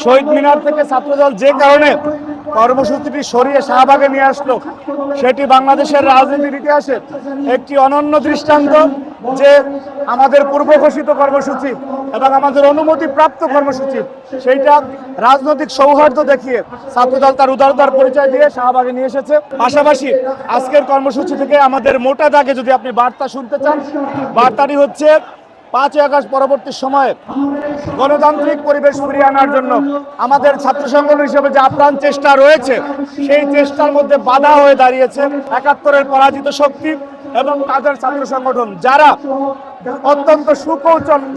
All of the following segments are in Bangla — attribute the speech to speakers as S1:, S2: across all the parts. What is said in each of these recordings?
S1: শহীদ মিনার থেকে ছাত্রদল যে কারণে কর্মসূচিটি সরিয়ে শাহবাগে নিয়ে আসলো, সেটি বাংলাদেশের রাজনীতির ইতিহাসে একটি অনন্য দৃষ্টান্ত যে আমাদের পূর্ব ঘোষিত কর্মসূচি এবং আমাদের অনুমতি প্রাপ্ত কর্মসূচি সেইটা রাজনৈতিক সৌহার্দ্য দেখিয়ে ছাত্রদল তার উদারতার পরিচয় দিয়ে শাহবাগে নিয়ে এসেছে। পাশাপাশি আজকের কর্মসূচি থেকে আমাদের মোটা দাগে যদি আপনি বার্তা শুনতে চান, বার্তাটি হচ্ছে 5ই আগস্ট পরবর্তী সময়ে গণতান্ত্রিক পরিবেশ ফিরিয়ে আনার জন্য আমাদের ছাত্র সংগঠন হিসেবে যে আপ্রাণ চেষ্টা রয়েছে, সেই চেষ্টার মধ্যে বাধা হয়ে দাঁড়িয়েছে 71-এর পরাজিত শক্তি এবং তাদের ছাত্র সংগঠন, যারা অত্যন্ত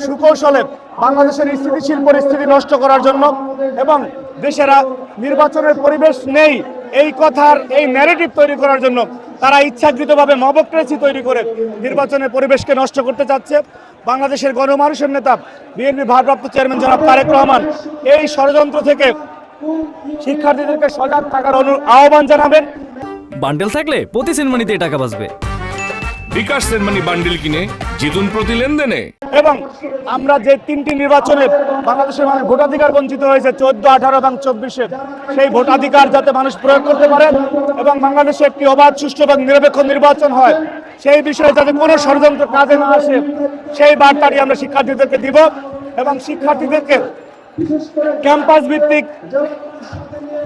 S1: সুকৌশলে বাংলাদেশের স্থিতিশীল পরিস্থিতি নষ্ট করার জন্য এবং দেশের নির্বাচনের পরিবেশ নেই এই কথার এই ন্যারেটিভ তৈরি করার জন্য তারা ইচ্ছাকৃতভাবে মবক্রেসি তৈরি করে নির্বাচনের পরিবেশকে নষ্ট করতে চাচ্ছে। বাংলাদেশের গণমানুষের নেতা বিএনপি ভারপ্রাপ্ত চেয়ারম্যান জনাব তারেক রহমান এই ষড়যন্ত্র থেকে শিক্ষার্থীদেরকে সজাগ থাকার আহ্বান জানাবেন।
S2: বান্ডেল থাকলে প্রতি সেনমানিতে টাকা বাঁচবে।
S3: বিকাশ সেনমানি বান্ডেল কিনে জিতুন প্রতি লেনদেনে।
S1: এবং আমরা যে 3টি নির্বাচনে বাংলাদেশের মানুষ ভোটাধিকার বঞ্চিত হয়েছে 14, 18 এবং 24-এ, সেই ভোটাধিকার যাতে মানুষ প্রয়োগ করতে পারে এবং বাংলাদেশে একটি অবাধ, সুষ্ঠু এবং নিরপেক্ষ নির্বাচন হয়, সেই বিষয়ে যাতে কোনো ষড়যন্ত্র কাজে না আসে, সেই বার্তাটি আমরা শিক্ষার্থীদেরকে দিব। এবং শিক্ষার্থীদেরকে ক্যাম্পাস ভিত্তিক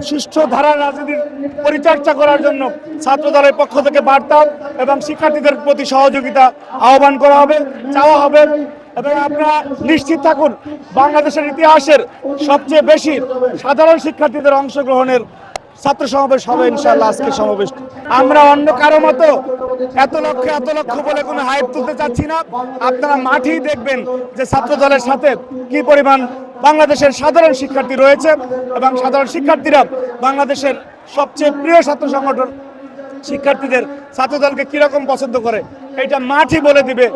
S1: সুষ্ঠু ধারার রাজনীতির পরিচর্যা করার জন্য ছাত্রদলের পক্ষ থেকে বার্তা এবং শিক্ষার্থীদের প্রতি সহযোগিতা আহ্বান করা হবে, চাওয়া হবে। এবং আপনারা নিশ্চিত থাকুন, বাংলাদেশের ইতিহাসের সবচেয়ে বেশি সাধারণ শিক্ষার্থীদের অংশগ্রহণের ছাত্র সমাবেশ হবে ইনশাআল্লাহ আজকে সমাবেশ। আমরা অন্য কারো মতো এত লক্ষ বলে কোনো হাইপ তুলতে চাচ্ছি না। আপনারা মাঠেই দেখবেন যে ছাত্র দলের সাথে কি পরিমাণ বাংলাদেশের সাধারণ শিক্ষার্থী রয়েছে এবং সাধারণ শিক্ষার্থীরা বাংলাদেশের সবচেয়ে প্রিয় ছাত্র সংগঠন শিক্ষার্থীদের ছাত্রদলকে কিরকম পছন্দ করে, এটা মাঠই বলে দিবে।